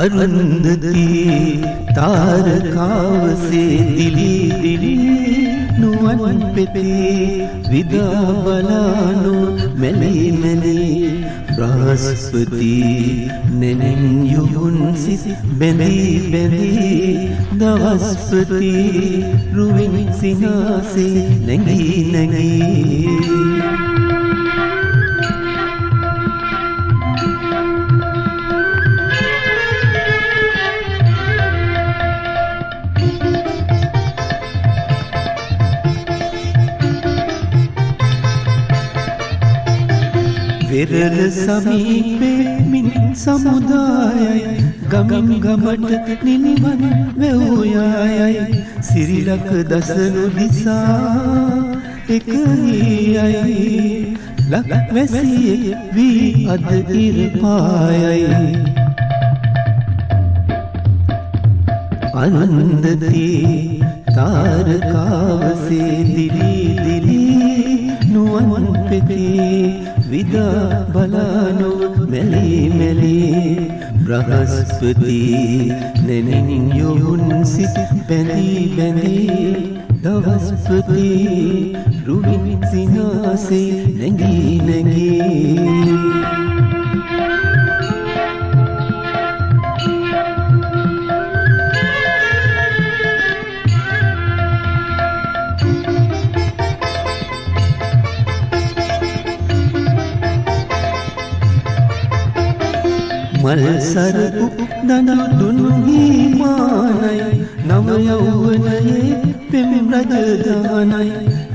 අරුන්දති තාරකාවසේ දිලි දිලි නුවන් පෙතේ විදා බලානු මැලි මැලි බ්‍රහස්පති නෙනින් Yoon සිත් බැඳී බැඳී දවස්පති රුවින් සිනාසේ නැගී නැගී වෙරළ සමීපේ මින් සමුදායයි ගමින් ගමට නිනිවන් වැවුයායයි සිරිලක දසනු දිසා එකහියයි ලක් වැසියෙක් වී අද ඉරපායයි අනන්දති තාරකාවසේ දිලි දිලි නුවන් පෙතේ විදා බලානු මැලි මැලි බ්‍රහස්පති නෙනින් යොවුන් සිත් බැඳී බැඳී දවස්පති රුවින් සිනාසේ නැගී නැගී මල් සර උක්දනු දුන්හි මානයි නව යෞවනයේ පෙම් රජදානයි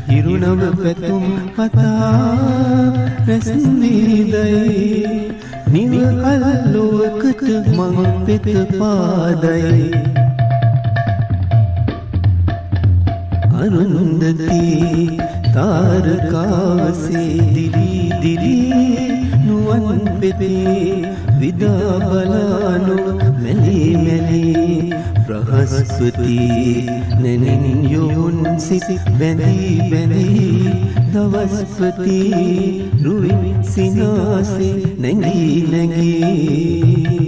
හිරුනව පැතුම් පතා රැස්නීදයි නිව කල්ලොවකට මං පෙත පාදයි අරුන්දති තාරකාවසේ දිලි දිලි නුවන් පෙතේ විදා බලානු මැලි මැලි බ්‍රහස්පති නෙනින් යොවුන් සිත් බැඳී බැඳී දවස්පති රුවින් සිනාසේ නැගී නැගී